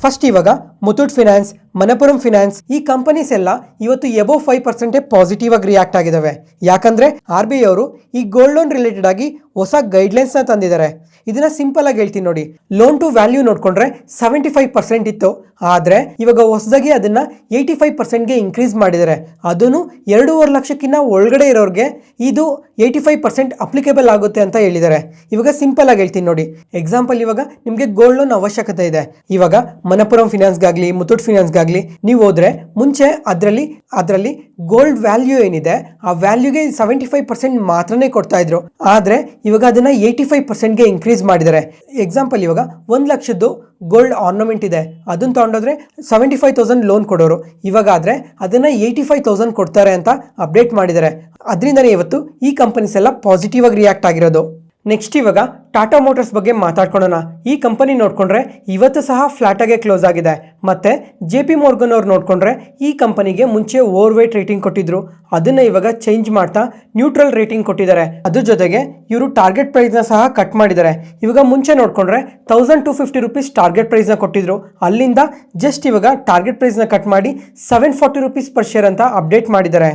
First ಇವಾಗ ಮುಥೂಟ್ ಫಿನಾನ್ಸ್ ಮನಪುರಂ ಫಿನಾನ್ಸ್ ಈ ಕಂಪನೀಸ್ ಎಲ್ಲ ಇವತ್ತು ಎಬೋ 5% ಪಾಸಿಟಿವ್ ಆಗಿ ರಿಯಾಕ್ಟ್ ಆಗಿದಾವೆ. ಯಾಕಂದ್ರೆ RBI ಅವರು ಈ ಗೋಲ್ಡ್ ಲೋನ್ ರಿಲೇಟೆಡ್ ಆಗಿ ಹೊಸ ಗೈಡ್ಲೈನ್ಸ್ ನ ತಂದಿದ್ದಾರೆ. ಇದನ್ನ ಸಿಂಪಲ್ ಆಗಿ ಹೇಳ್ತೀನಿ ನೋಡಿ. ಲೋನ್ ಟು ವ್ಯಾಲ್ಯೂ ನೋಡ್ಕೊಂಡ್ರೆ 75% ಇತ್ತು, ಆದ್ರೆ ಇವಾಗ ಹೊಸದಾಗಿ ಅದನ್ನ 85% ಗೆ ಇನ್ಕ್ರೀಸ್ ಮಾಡಿದ್ದಾರೆ. ಅದನ್ನು 2.5 ಲಕ್ಷಕ್ಕಿಂತ ಒಳಗಡೆ ಇರೋರಿಗೆ ಇದು 85% ಅಪ್ಲಿಕೇಬಲ್ ಆಗುತ್ತೆ ಅಂತ ಹೇಳಿದ್ದಾರೆ. ಇವಾಗ ಸಿಂಪಲ್ ಆಗಿ ಹೇಳ್ತೀನಿ ನೋಡಿ. ಎಕ್ಸಾಂಪಲ್, ಇವಾಗ ನಿಮಗೆ ಗೋಲ್ಡ್ ಲೋನ್ ಅವಶ್ಯಕತೆ ಇದೆ. ಇವಾಗ ಮನಪುರಂ ಫಿನಾನ್ಸ್ಗಾಗ್ಲಿ ಮುತ್ತೂಟ್ ಫಿನಾನ್ಸ್ಗಾಗ್ಲಿ ನೀವು ಹೋದ್ರೆ ಮುಂಚೆ ಅದರಲ್ಲಿ ಗೋಲ್ಡ್ ವ್ಯಾಲ್ಯೂ ಏನಿದೆ ಆ ವ್ಯಾಲ್ಯೂಗೆ 75% ಮಾತ್ರನೇ ಕೊಡ್ತಾ ಇದ್ರು. ಆದ್ರೆ ಇವಾಗ ಅದನ್ನ 85% ಗೆ ಇನ್ಕ್ರೀಸ್ ಮಾಡಿದ್ದಾರೆ. ಎಕ್ಸಾಂಪಲ್, ಇವಾಗ 1 ಲಕ್ಷದ್ದು ಗೋಲ್ಡ್ ಆರ್ನಮೆಂಟ್ ಇದೆ, ಅದನ್ನ ತಗೊಂಡೋದ್ರೆ 75,000 ಲೋನ್ ಕೊಡೋರು, ಇವಾಗ ಆದ್ರೆ ಅದನ್ನ 85,000 ಕೊಡ್ತಾರೆ ಅಂತ ಅಪ್ಡೇಟ್ ಮಾಡಿದ್ದಾರೆ. ಅದರಿಂದನೇ ಇವತ್ತು ಈ ಕಂಪನೀಸ್ ಎಲ್ಲ ಪಾಸಿಟಿವ್ ಆಗಿ ರಿಯಾಕ್ಟ್ ಆಗಿರೋದು. ನೆಕ್ಸ್ಟ್ ಇವಾಗ ಟಾಟಾ ಮೋಟರ್ಸ್ ಬಗ್ಗೆ ಮಾತಾಡ್ಕೊಳ್ಳೋಣ. ಈ ಕಂಪನಿ ನೋಡ್ಕೊಂಡ್ರೆ ಇವತ್ತು ಸಹ ಫ್ಲಾಟ್ ಆಗಿ ಕ್ಲೋಸ್ ಆಗಿದೆ. ಮತ್ತೆ JP Morgan ಅವ್ರು ನೋಡ್ಕೊಂಡ್ರೆ ಈ ಕಂಪನಿಗೆ ಮುಂಚೆ ಓವರ್ ವೇಟ್ ರೇಟಿಂಗ್ ಕೊಟ್ಟಿದ್ರು, ಅದನ್ನ ಇವಾಗ ಚೇಂಜ್ ಮಾಡ್ತಾ ನ್ಯೂಟ್ರಲ್ ರೇಟಿಂಗ್ ಕೊಟ್ಟಿದ್ದಾರೆ. ಅದ್ರ ಜೊತೆಗೆ ಇವರು ಟಾರ್ಗೆಟ್ ಪ್ರೈಸ್ ನ ಸಹ ಕಟ್ ಮಾಡಿದ್ದಾರೆ. ಇವಾಗ ಮುಂಚೆ ನೋಡ್ಕೊಂಡ್ರೆ 1250 rupees ಟಾರ್ಗೆಟ್ ಪ್ರೈಸ್ ನ ಕೊಟ್ಟಿದ್ರು, ಅಲ್ಲಿಂದ ಜಸ್ಟ್ ಇವಾಗ ಟಾರ್ಗೆಟ್ ಪ್ರೈಸ್ ನ ಕಟ್ ಮಾಡಿ 740 rupees per share ಅಂತ ಅಪ್ಡೇಟ್ ಮಾಡಿದ್ದಾರೆ.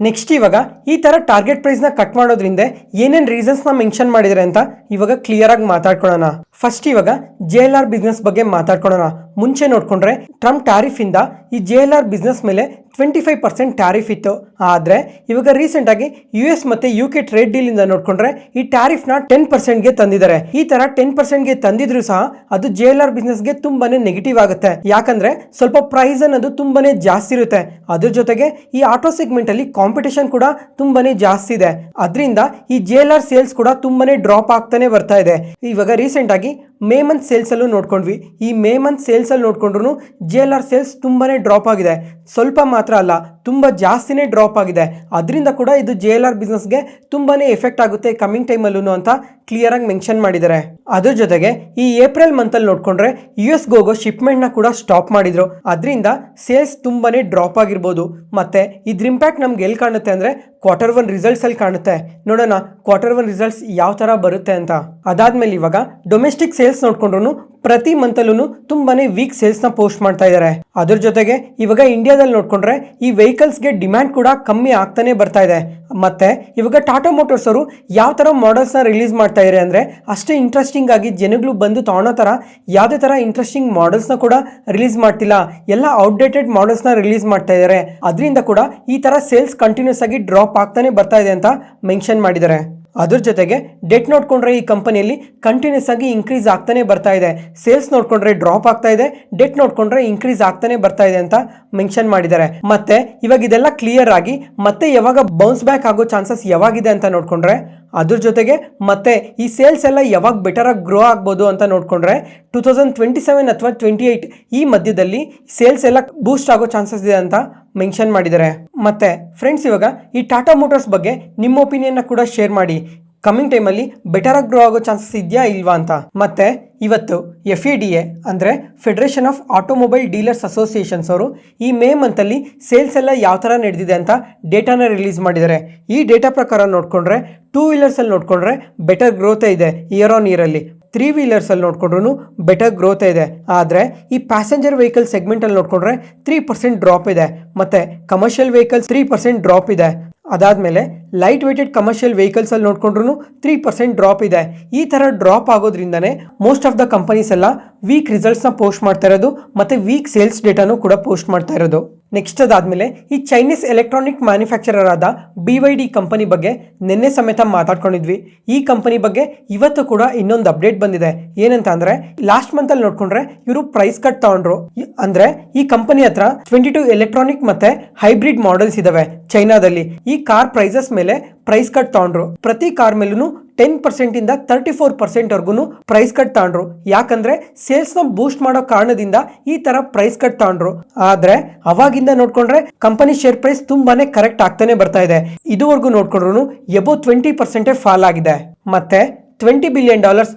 ನೆಕ್ಸ್ಟ್ ಇವಾಗ ಈ ತರ ಟಾರ್ಗೆಟ್ ಪ್ರೈಸ್ ನ ಕಟ್ ಮಾಡೋದ್ರಿಂದ ಏನೇನ್ ರೀಸನ್ಸ್ ನ ಮೆನ್ಷನ್ ಮಾಡಿದ್ದಾರೆ ಅಂತ ಇವಾಗ ಕ್ಲಿಯರ್ ಆಗಿ ಮಾತಾಡ್ಕೊಳ್ಳೋಣ. ಫಸ್ಟ್ ಇವಾಗ JLR ಬಿಸ್ನೆಸ್ ಬಗ್ಗೆ ಮಾತಾಡ್ಕೊಳ್ಳೋಣ. ಮುಂಚೆ ನೋಡ್ಕೊಂಡ್ರೆ ಟ್ರಂಪ್ ಟ್ಯಾರಿಫ್ ಇಂದ ಈ JLR ಬಿಸ್ನೆಸ್ ಮೇಲೆ 25% ಟ್ಯಾರಿಫ್ ಇತ್ತು. ಆದ್ರೆ ಇವಾಗ ರೀಸೆಂಟ್ ಆಗಿ US ಮತ್ತೆ UK ಟ್ರೇಡ್ ಡೀಲ್ ಇಂದ ನೋಡ್ಕೊಂಡ್ರೆ ಈ ಟ್ಯಾರಿಫ್ ನ 10% ಗೆ ತಂದಿದ್ದಾರೆ. ಈ ತರ 10% ಗೆ ತಂದಿದ್ರು ಸಹ ಅದು JLR ಬಿಸ್ನೆಸ್ ಗೆ ತುಂಬಾನೇ ನೆಗೆಟಿವ್ ಆಗುತ್ತೆ. ಯಾಕಂದ್ರೆ ಸ್ವಲ್ಪ ಪ್ರೈಸ್ ಅನ್ನೋದು ತುಂಬಾನೇ ಜಾಸ್ತಿ ಇರುತ್ತೆ. ಅದ್ರ ಜೊತೆಗೆ ಈ ಆಟೋ ಸೆಗ್ಮೆಂಟ್ ಅಲ್ಲಿ ಕಾಂಪಿಟೇಷನ್ ಕೂಡ ತುಂಬಾನೇ ಜಾಸ್ತಿ ಇದೆ. ಅದರಿಂದ ಈ JLR ಸೇಲ್ಸ್ ಕೂಡ ತುಂಬಾನೇ ಡ್ರಾಪ್ ಆಗ್ತಾನೆ ಬರ್ತಾ ಇದೆ. ಇವಾಗ ರೀಸೆಂಟ್ ಆಗಿ ಮೇ ಮಂತ್ ಸೇಲ್ಸ್ ಅಲ್ಲೂ ನೋಡ್ಕೊಂಡ್ವಿ. ಈ ಮೇ ಮಂತ್ ಸೇಲ್ಸ್ ಅಲ್ಲಿ ನೋಡ್ಕೊಂಡ್ರು JLR ಸೇಲ್ಸ್ ತುಂಬಾನೇ ಡ್ರಾಪ್ ಆಗಿದೆ. ಸ್ವಲ್ಪ ಮಾತ್ರ ಅಲ್ಲ, ತುಂಬಾ ಜಾಸ್ತಿನೇ ಡ್ರಾಪ್ ಆಗಿದೆ. ಅದರಿಂದ ಕೂಡ ಇದು JLR ಬಿಸ್ನೆಸ್ಗೆ ತುಂಬಾನೇ ಎಫೆಕ್ಟ್ ಆಗುತ್ತೆ ಕಮಿಂಗ್ ಟೈಮ್ ಅಲ್ಲೂ ಅಂತ ಕ್ಲಿಯರ್ ಆಗಿ ಮೆನ್ಷನ್ ಮಾಡಿದ್ದಾರೆ. ಅದ್ರ ಜೊತೆಗೆ ಈ ಏಪ್ರಿಲ್ ಮಂತ್ ಅಲ್ಲಿ ನೋಡ್ಕೊಂಡ್ರೆ US ಹೋಗೋ ಶಿಪ್ಮೆಂಟ್ ನ ಕೂಡ ಸ್ಟಾಪ್ ಮಾಡಿದ್ರು. ಅದರಿಂದ ಸೇಲ್ಸ್ ತುಂಬಾನೇ ಡ್ರಾಪ್ ಆಗಿರ್ಬೋದು. ಮತ್ತೆ ಇದ್ರ ಇಂಪ್ಯಾಕ್ಟ್ ನಮ್ಗೆ ಎಲ್ಲಿ ಕಾಣುತ್ತೆ ಅಂದ್ರೆ Q1 ರಿಸಲ್ಟ್ಸ್ ಅಲ್ಲಿ ಕಾಣುತ್ತೆ. ನೋಡೋಣ Q1 ರಿಸಲ್ಟ್ಸ್ ಯಾವ ತರ ಬರುತ್ತೆ ಅಂತ. ಅದಾದ್ಮೇಲೆ ಇವಾಗ ಡೊಮೆಸ್ಟಿಕ್ ಸೇಲ್ಸ್ ನೋಡ್ಕೊಂಡ್ರು ಪ್ರತಿ ಮಂತ್ ಅಲ್ಲೂ ತುಂಬಾನೇ ವೀಕ್ ಸೇಲ್ಸ್ ನ ಪೋಸ್ಟ್ ಮಾಡ್ತಾ ಇದ್ದಾರೆ. ಅದ್ರ ಜೊತೆಗೆ ಇವಾಗ ಇಂಡಿಯಾದಲ್ಲಿ ನೋಡ್ಕೊಂಡ್ರೆ ಈ ವೆಹಿಕಲ್ಸ್ ಗೆ ಡಿಮ್ಯಾಂಡ್ ಕೂಡ ಕಮ್ಮಿ ಆಗ್ತಾನೆ ಬರ್ತಾ ಇದೆ. ಮತ್ತೆ ಇವಾಗ ಟಾಟಾ ಮೋಟರ್ಸ್ ಅವರು ಯಾವ ತರ ಮಾಡೆಲ್ಸ್ ನ ರಿಲೀಸ್ ಮಾಡ್ತಾ ಇದ್ದಾರೆ ಅಂದ್ರೆ ಅಷ್ಟೇ ಇಂಟ್ರೆಸ್ಟಿಂಗ್ ಆಗಿ ಜನಗಳು ಬಂದು ತಗೊಳ್ಳೋ ತರ ಯಾವುದೇ ತರ ಇಂಟ್ರೆಸ್ಟಿಂಗ್ ಮಾಡೆಲ್ಸ್ ನ ಕೂಡ ರಿಲೀಸ್ ಮಾಡ್ತಿಲ್ಲ. ಎಲ್ಲ ಔಟ್ಡೇಟೆಡ್ ಮಾಡೆಲ್ಸ್ ನ ರಿಲೀಸ್ ಮಾಡ್ತಾ ಇದ್ದಾರೆ. ಅದರಿಂದ ಕೂಡ ಈ ತರ ಸೇಲ್ಸ್ ಕಂಟಿನ್ಯೂಸ್ ಆಗಿ ಡ್ರಾಪ್ ಆಗ್ತಾನೆ ಬರ್ತಾ ಇದೆ ಅಂತ ಮೆನ್ಷನ್ ಮಾಡಿದ್ದಾರೆ. ಅದ್ರ ಜೊತೆಗೆ ಡೆಟ್ ನೋಡ್ಕೊಂಡ್ರೆ ಈ ಕಂಪನಿಯಲ್ಲಿ ಕಂಟಿನ್ಯೂಸ್ ಆಗಿ ಇನ್ಕ್ರೀಸ್ ಆಗ್ತಾನೆ ಬರ್ತಾ ಇದೆ. ಸೇಲ್ಸ್ ನೋಡ್ಕೊಂಡ್ರೆ ಡ್ರಾಪ್ ಆಗ್ತಾ ಇದೆ, ಡೆಟ್ ನೋಡ್ಕೊಂಡ್ರೆ ಇನ್ಕ್ರೀಸ್ ಆಗ್ತಾನೆ ಬರ್ತಾ ಇದೆ ಅಂತ ಮೆನ್ಷನ್ ಮಾಡಿದ್ದಾರೆ. ಮತ್ತೆ ಇವಾಗ ಇದೆಲ್ಲ ಕ್ಲಿಯರ್ ಆಗಿ ಮತ್ತೆ ಯಾವಾಗ ಬೌನ್ಸ್ ಬ್ಯಾಕ್ ಆಗೋ ಚಾನ್ಸಸ್ ಯಾವಾಗಿದೆ ಅಂತ ನೋಡ್ಕೊಂಡ್ರೆ, ಅದ್ರ ಜೊತೆಗೆ ಮತ್ತೆ ಈ ಸೇಲ್ಸ್ ಎಲ್ಲ ಯಾವಾಗ ಬೆಟರ್ ಆಗಿ ಗ್ರೋ ಆಗ್ಬೋದು ಅಂತ ನೋಡ್ಕೊಂಡ್ರೆ 2027 ಅಥವಾ 28 ಈ ಮಧ್ಯದಲ್ಲಿ ಸೇಲ್ಸ್ ಎಲ್ಲ ಬೂಸ್ಟ್ ಆಗೋ ಚಾನ್ಸಸ್ ಇದೆ ಅಂತ ಮೆನ್ಷನ್ ಮಾಡಿದ್ದಾರೆ. ಮತ್ತೆ ಫ್ರೆಂಡ್ಸ್, ಇವಾಗ ಈ ಟಾಟಾ ಮೋಟರ್ಸ್ ಬಗ್ಗೆ ನಿಮ್ಮ ಒಪಿನಿಯನ್ ಕೂಡ ಶೇರ್ ಮಾಡಿ. ಕಮಿಂಗ್ ಟೈಮಲ್ಲಿ ಬೆಟರ್ ಆಗಿ ಗ್ರೋ ಆಗೋ ಚಾನ್ಸಸ್ ಇದೆಯಾ ಇಲ್ವಾ ಅಂತ. ಮತ್ತೆ ಇವತ್ತು FADA ಅಂದರೆ federation of automobile dealers associations ಅವರು ಈ ಮೇ ಮಂತಲ್ಲಿ ಸೇಲ್ಸ್ ಎಲ್ಲ ಯಾವ ಥರ ನಡೆದಿದೆ ಅಂತ ಡೇಟಾನ ರಿಲೀಸ್ ಮಾಡಿದ್ದಾರೆ. ಈ ಡೇಟಾ ಪ್ರಕಾರ ನೋಡ್ಕೊಂಡ್ರೆ 2 ವೀಲರ್ಸ್ ಅಲ್ಲಿ ನೋಡ್ಕೊಂಡ್ರೆ ಬೆಟರ್ ಗ್ರೋತ್ ಇದೆ ಇಯರ್ ಆನ್ ಇಯರ್ ಅಲ್ಲಿ. 3 ವೀಲರ್ಸ್ ಅಲ್ಲಿ ನೋಡ್ಕೊಂಡ್ರು ಬೆಟರ್ ಗ್ರೋತ್ ಇದೆ. ಆದರೆ ಈ ಪ್ಯಾಸೆಂಜರ್ ವೆಹಿಕಲ್ ಸೆಗ್ಮೆಂಟ್ ಅಲ್ಲಿ ನೋಡ್ಕೊಂಡ್ರೆ 3% ಡ್ರಾಪ್ ಇದೆ. ಮತ್ತೆ ಕಮರ್ಷಿಯಲ್ ವೆಹಿಕಲ್ಸ್ 3% ಡ್ರಾಪ್ ಇದೆ. ಅದಾದ್ಮೇಲೆ ಲೈಟ್ ವೇಟೆಡ್ ಕಮರ್ಷಿಯಲ್ ವೆಹಿಕಲ್ಸ್ ಅಲ್ಲಿ ನೋಡ್ಕೊಂಡ್ರು 3% ಡ್ರಾಪ್ ಇದೆ. ಈ ತರ ಡ್ರಾಪ್ ಆಗೋದ್ರಿಂದನೇ ಮೋಸ್ಟ್ ಆಫ್ ದ ಕಂಪನೀಸ್ ಎಲ್ಲ ವೀಕ್ ರಿಸಲ್ಟ್ಸ್ ನ ಪೋಸ್ಟ್ ಮಾಡ್ತಾ ಇರೋದು, ಮತ್ತೆ ವೀಕ್ ಸೇಲ್ಸ್ ಡೇಟಾನು ಕೂಡ ಪೋಸ್ಟ್ ಮಾಡ್ತಾ ಇರೋದು. ನೆಕ್ಸ್ಟ್ ಅದಾದ್ಮೇಲೆ ಈ ಚೈನೀಸ್ ಎಲೆಕ್ಟ್ರಾನಿಕ್ ಮ್ಯಾನುಫ್ಯಾಕ್ಚರರ್ ಆದ BYD ಕಂಪನಿ ಬಗ್ಗೆ ನಿನ್ನೆ ಸಮೇತ ಮಾತಾಡ್ಕೊಂಡಿದ್ವಿ. ಈ ಕಂಪನಿ ಬಗ್ಗೆ ಇವತ್ತು ಕೂಡ ಇನ್ನೊಂದು ಅಪ್ಡೇಟ್ ಬಂದಿದೆ. ಏನಂತ ಅಂದ್ರೆ ಲಾಸ್ಟ್ ಮಂತ್ ಅಲ್ಲಿ ನೋಡ್ಕೊಂಡ್ರೆ ಇವರು ಪ್ರೈಸ್ ಕಟ್ ತಗೊಂಡ್ರು. ಅಂದ್ರೆ ಈ ಕಂಪನಿ ಹತ್ರ 22 ಎಲೆಕ್ಟ್ರಾನಿಕ್ ಮತ್ತೆ ಹೈಬ್ರಿಡ್ ಮಾಡೆಲ್ಸ್ ಇದಾವೆ ಚೈನಾದಲ್ಲಿ. ಈ ಕಾರ್ ಪ್ರೈಸಸ್ ಮೇಲೆ ಪ್ರೈಸ್ ಕಟ್ ತಗೊಂಡ್ರು. ಪ್ರತಿ ಕಾರ್ ಮೇಲೂ 10% ಇಂದ 34% ವರ್ಗು ಪ್ರೈಸ್ ಕಟ್ ತಗೊಂಡ್ರು. ಯಾಕಂದ್ರೆ ಸೇಲ್ಸ್ ನ ಬೂಸ್ಟ್ ಮಾಡೋ ಕಾರಣದಿಂದ ಈ ತರ ಪ್ರೈಸ್ ಕಟ್ ತಗೊಂಡ್ರು. ಆದ್ರೆ ಅವಾಗಿಂದ ನೋಡ್ಕೊಂಡ್ರೆ ಕಂಪನಿ ಶೇರ್ ಪ್ರೈಸ್ ತುಂಬಾನೇ ಕರೆಕ್ಟ್ ಆಗ್ತಾನೆ ಬರ್ತಾ ಇದೆ. ಇದುವರೆಗೂ ನೋಡ್ಕೊಂಡ್ರು ಎಬೋ 20% ಫಾಲ್ ಆಗಿದೆ. ಮತ್ತೆ $20 ಬಿಲಿಯನ್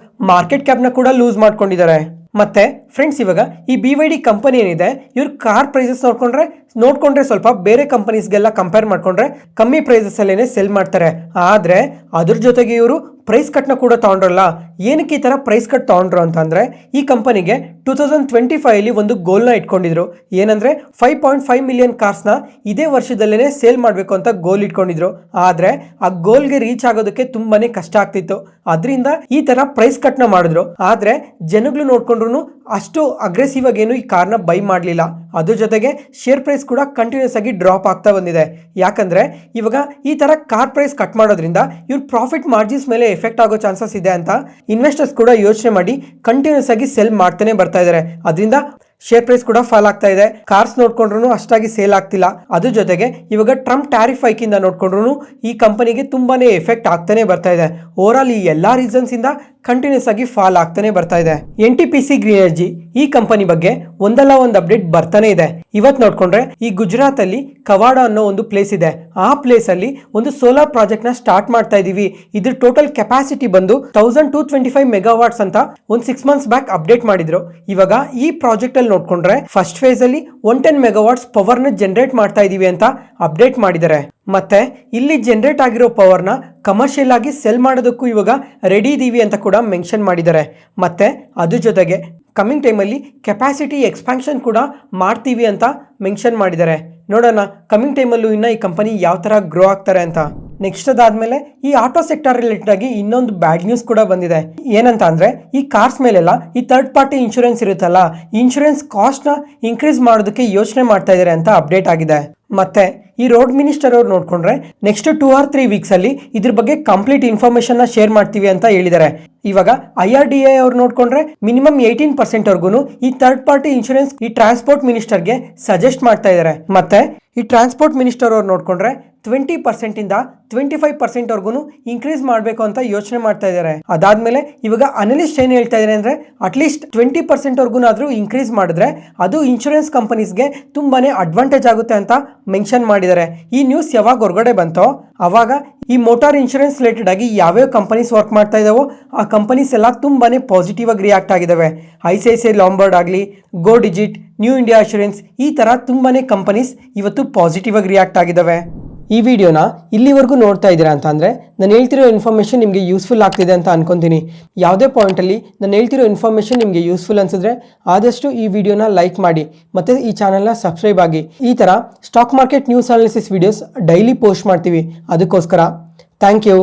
ಮಾರ್ಕೆಟ್ ಕ್ಯಾಪ್ ನ ಕೂಡ ಲೂಸ್ ಮಾಡ್ಕೊಂಡಿದ್ದಾರೆ. ಮತ್ತೆ ಫ್ರೆಂಡ್ಸ್, ಇವಾಗ ಈ BYD ಕಂಪನಿ ಏನಿದೆ ಇವ್ರ ಕಾರ್ ಪ್ರೈಸಸ್ ನೋಡ್ಕೊಂಡ್ರೆ ನೋಡ್ಕೊಂಡ್ರೆ ಸ್ವಲ್ಪ ಬೇರೆ ಕಂಪನೀಸ್ಗೆಲ್ಲ ಕಂಪೇರ್ ಮಾಡ್ಕೊಂಡ್ರೆ ಕಮ್ಮಿ ಪ್ರೈಸಸ್ ಅಲ್ಲೇನೆ ಸೆಲ್ ಮಾಡ್ತಾರೆ. ಆದ್ರೆ ಅದ್ರ ಜೊತೆಗೆ ಇವರು ಪ್ರೈಸ್ ಕಟ್ನ ಕೂಡ ತಗೊಂಡ್ರಲ್ಲ. ಏನಕ್ಕೆ ಈ ತರ ಪ್ರೈಸ್ ಕಟ್ ತಗೊಂಡ್ರು ಅಂತಂದ್ರೆ ಈ ಕಂಪನಿಗೆ 2025 ಅಲ್ಲಿ ಒಂದು ಗೋಲ್ನ ಇಟ್ಕೊಂಡಿದ್ರು. ಏನಂದ್ರೆ 5.5 ಮಿಲಿಯನ್ ಕಾರ್ಸ್ನ ಇದೇ ವರ್ಷದಲ್ಲೇನೆ ಸೇಲ್ ಮಾಡಬೇಕು ಅಂತ ಗೋಲ್ ಇಟ್ಕೊಂಡಿದ್ರು. ಆದ್ರೆ ಆ ಗೋಲ್ಗೆ ರೀಚ್ ಆಗೋದಕ್ಕೆ ತುಂಬಾನೇ ಕಷ್ಟ ಆಗ್ತಿತ್ತು. ಅದರಿಂದ ಈ ತರ ಪ್ರೈಸ್ ಕಟ್ನ ಮಾಡಿದ್ರು. ಆದ್ರೆ ಜನಗಳು ನೋಡ್ಕೊಂಡ್ರು ಅಷ್ಟು ಅಗ್ರೆಸಿವ್ ಆಗಿ ಏನು ಈ ಕಾರ್ನ ಬೈ ಮಾಡಲಿಲ್ಲ. ಅದ್ರ ಜೊತೆಗೆ ಶೇರ್ ಪ್ರೈಸ್ ಕೂಡ ಕಂಟಿನ್ಯೂಸ್ ಆಗಿ ಡ್ರಾಪ್ ಆಗ್ತಾ ಬಂದಿದೆ. ಯಾಕಂದ್ರೆ ಇವಾಗ ಈ ತರ ಕಾರ್ ಪ್ರೈಸ್ ಕಟ್ ಮಾಡೋದ್ರಿಂದ ಇವ್ರ ಪ್ರಾಫಿಟ್ ಮಾರ್ಜಿನ್ಸ್ ಮೇಲೆ ಎಫೆಕ್ಟ್ ಆಗೋ ಚಾನ್ಸಸ್ ಇದೆ ಅಂತ ಇನ್ವೆಸ್ಟರ್ಸ್ ಕೂಡ ಯೋಚನೆ ಮಾಡಿ ಕಂಟಿನ್ಯೂಸ್ ಆಗಿ ಸೆಲ್ ಮಾಡ್ತಾನೆ ಬರ್ತಾ ಇದ್ದಾರೆ. ಅದರಿಂದ ಶೇರ್ ಪ್ರೈಸ್ ಕೂಡ ಫಾಲ್ ಆಗ್ತಾ ಇದೆ. ಕಾರ್ಸ್ ನೋಡ್ಕೊಂಡ್ರು ಅಷ್ಟಾಗಿ ಸೇಲ್ ಆಗ್ತಿಲ್ಲ. ಅದ್ರ ಜೊತೆಗೆ ಇವಾಗ ಟ್ರಂಪ್ ಟ್ಯಾರಿಫ್ ಹೈಕ್ ಇಂದ ನೋಡ್ಕೊಂಡ್ರು ಈ ಕಂಪನಿಗೆ ತುಂಬಾನೇ ಎಫೆಕ್ಟ್ ಆಗ್ತಾನೆ ಬರ್ತಾ ಇದೆ. ಓವರ್ ಆಲ್ ಈ ಎಲ್ಲಾ ರೀಸನ್ಸ್ ಇಂದ ಕಂಟಿನ್ಯೂಸ್ ಆಗಿ ಫಾಲ್ ಆಗ್ತಾನೆ ಬರ್ತಾ ಇದೆ. NTPC ಗ್ರೀನ್ ಎನರ್ಜಿ ಈ ಕಂಪನಿ ಬಗ್ಗೆ ಒಂದಲ್ಲ ಒಂದು ಅಪ್ಡೇಟ್ ಬರ್ತಾನೆ ಇದೆ. ಇವತ್ತು ನೋಡ್ಕೊಂಡ್ರೆ ಈ ಗುಜರಾತ್ ಅಲ್ಲಿ ಕವಾಡ ಅನ್ನೋ ಒಂದು ಪ್ಲೇಸ್ ಇದೆ. ಆ ಪ್ಲೇಸ್ ಅಲ್ಲಿ ಒಂದು ಸೋಲಾರ್ ಪ್ರಾಜೆಕ್ಟ್ ನ ಸ್ಟಾರ್ಟ್ ಮಾಡ್ತಾ ಇದೀವಿ. ಇದ್ರ ಟೋಟಲ್ ಕೆಪಾಸಿಟಿ ಬಂದು 1225 ಮೆಗಾವಾಟ್ಸ್ ಅಂತ ಒಂದು 6 ಮಂತ್ಸ್ ಬ್ಯಾಕ್ ಅಪ್ಡೇಟ್ ಮಾಡಿದ್ರು. ಇವಾಗ ಈ ಪ್ರಾಜೆಕ್ಟ್ ಅಲ್ಲಿ ನೋಡ್ಕೊಂಡ್ರೆ ಫಸ್ಟ್ ಫೇಸ್ ಅಲ್ಲಿ 110 ಮೆಗಾವಾಟ್ಸ್ ಪವರ್ ನ ಜನರೇಟ್ ಮಾಡ್ತಾ ಇದೀವಿ ಅಂತ ಅಪ್ಡೇಟ್ ಮಾಡಿದ್ದಾರೆ. ಮತ್ತೆ ಇಲ್ಲಿ ಜನರೇಟ್ ಆಗಿರೋ ಪವರ್ ನ ಕಮರ್ಷಿಯಲ್ ಆಗಿ ಸೆಲ್ ಮಾಡೋದಕ್ಕೂ ಇವಾಗ ರೆಡಿ ಇದೀವಿ ಅಂತ ಕೂಡ ಮೆನ್ಷನ್ ಮಾಡಿದ್ದಾರೆ. ಮತ್ತೆ ಅದ್ರ ಜೊತೆಗೆ ಕಮಿಂಗ್ ಟೈಮಲ್ಲಿ ಕೆಪಾಸಿಟಿ ಎಕ್ಸ್ಪಾನ್ಷನ್ ಕೂಡ ಮಾಡ್ತೀವಿ ಅಂತ ಮೆನ್ಷನ್ ಮಾಡಿದ್ದಾರೆ. ನೋಡೋಣ ಕಮಿಂಗ್ ಟೈಮಲ್ಲೂ ಇನ್ನು ಈ ಕಂಪನಿ ಯಾವ ಥರ ಗ್ರೋ ಆಗ್ತಾರೆ ಅಂತ. ನೆಕ್ಸ್ಟ್ ಅದಾದ್ಮೇಲೆ ಈ ಆಟೋ ಸೆಕ್ಟರ್ ರಿಲೇಟೆಡ್ ಆಗಿ ಇನ್ನೊಂದು ಬ್ಯಾಡ್ ನ್ಯೂಸ್ ಕೂಡ ಬಂದಿದೆ. ಏನಂತ ಅಂದ್ರೆ ಈ ಕಾರ್ಸ್ ಮೇಲೆಲ್ಲ ಈ ಥರ್ಡ್ ಪಾರ್ಟಿ ಇನ್ಶೂರೆನ್ಸ್ ಇರುತ್ತಲ್ಲ, ಇನ್ಶೂರೆನ್ಸ್ ಕಾಸ್ಟ್ ನ ಇನ್ಕ್ರೀಸ್ ಮಾಡೋದಕ್ಕೆ ಯೋಚನೆ ಮಾಡ್ತಾ ಇದ್ದಾರೆ ಅಂತ ಅಪ್ಡೇಟ್ ಆಗಿದೆ. ಮತ್ತೆ ಈ ರೋಡ್ ಮಿನಿಸ್ಟರ್ ಅವ್ರು ನೋಡ್ಕೊಂಡ್ರೆ ನೆಕ್ಸ್ಟ್ 2 or 3 ವೀಕ್ಸ್ ಅಲ್ಲಿ ಇದ್ರ ಬಗ್ಗೆ ಕಂಪ್ಲೀಟ್ ಇನ್ಫಾರ್ಮೇಶನ್ ನ ಶೇರ್ ಮಾಡ್ತೀವಿ ಅಂತ ಹೇಳಿದ್ದಾರೆ. ಇವಾಗ IRDA ಅವ್ರು ನೋಡ್ಕೊಂಡ್ರೆ ಮಿನಿಮಮ್ 18% ವರ್ಗು ಈ ಥರ್ಡ್ ಪಾರ್ಟಿ ಇನ್ಶೂರೆನ್ಸ್ ಈ ಟ್ರಾನ್ಸ್ಪೋರ್ಟ್ ಮಿನಿಸ್ಟರ್ಗೆ ಸಜೆಸ್ಟ್ ಮಾಡ್ತಾ ಇದ್ದಾರೆ. ಮತ್ತೆ ಈ ಟ್ರಾನ್ಸ್ಪೋರ್ಟ್ ಮಿನಿಸ್ಟರ್ ಅವ್ರು ನೋಡ್ಕೊಂಡ್ರೆ 20% ಇಂದ 25% ವರ್ಗು ಇನ್ಕ್ರೀಸ್ ಮಾಡಬೇಕು ಅಂತ ಯೋಚನೆ ಮಾಡ್ತಾ ಇದ್ದಾರೆ. ಅದಾದ್ಮೇಲೆ ಇವಾಗ ಅನಲಿಸ್ಟ್ ಏನ್ ಹೇಳ್ತಾ ಇದ್ದಾರೆ ಅಂದ್ರೆ ಅಟ್ಲೀಸ್ಟ್ 20% ವರ್ಗುನಾದ್ರೂ ಇನ್ಕ್ರೀಸ್ ಮಾಡಿದ್ರೆ ಅದು ಇನ್ಶೂರೆನ್ಸ್ ಕಂಪನೀಸ್ಗೆ ತುಂಬಾನೇ ಅಡ್ವಾಂಟೇಜ್ ಆಗುತ್ತೆ ಅಂತ ಮೆನ್ಷನ್ ಮಾಡಿದ್ದಾರೆ. ಈ ನ್ಯೂಸ್ ಯಾವಾಗ ಹೊರಗಡೆ ಬಂತೋ ಅವಾಗ ಈ ಮೋಟಾರ್ ಇನ್ಶೂರೆನ್ಸ್ ರಿಲೇಟೆಡ್ ಆಗಿ ಯಾವ್ಯಾವ ಕಂಪನೀಸ್ ವರ್ಕ್ ಮಾಡ್ತಾ ಇದಾವೋ ಆ ಕಂಪನೀಸ್ ಎಲ್ಲ ತುಂಬಾನೇ ಪಾಸಿಟಿವ್ ಆಗಿ ರಿಯಾಕ್ಟ್ ಆಗಿದಾವೆ. ICICI ಲಾಂಬಾರ್ಡ್ ಆಗಲಿ, ಗೋ ಡಿಜಿಟ್, ನ್ಯೂ ಇಂಡಿಯಾ ಅಶ್ಯೂರೆನ್ಸ್ ಈ ತರ ತುಂಬಾನೇ ಕಂಪನೀಸ್ ಇವತ್ತು ಪಾಸಿಟಿವ್ ಆಗಿ ರಿಯಾಕ್ಟ್ ಆಗಿದಾವೆ. ಈ ವಿಡಿಯೋನ ಇಲ್ಲಿವರೆಗೂ ನೋಡ್ತಾ ಇದ್ದೀರಾ ಅಂತ ಅಂದರೆ ನಾನು ಹೇಳ್ತಿರೋ ಇನ್ಫಾರ್ಮೇಷನ್ ನಿಮಗೆ ಯೂಸ್ಫುಲ್ ಆಗ್ತಿದೆ ಅಂತ ಅನ್ಕೊತೀನಿ. ಯಾವುದೇ ಪಾಯಿಂಟಲ್ಲಿ ನಾನು ಹೇಳ್ತಿರೋ ಇನ್ಫಾರ್ಮೇಷನ್ ನಿಮಗೆ ಯೂಸ್ಫುಲ್ ಅನಿಸಿದ್ರೆ ಆದಷ್ಟು ಈ ವಿಡಿಯೋನ ಲೈಕ್ ಮಾಡಿ ಮತ್ತು ಈ ಚಾನಲ್ನ ಸಬ್ಸ್ಕ್ರೈಬ್ ಆಗಿ. ಈ ಥರ stock market news analysis videos daily post ಮಾಡ್ತೀವಿ. ಅದಕ್ಕೋಸ್ಕರ ಥ್ಯಾಂಕ್ ಯು.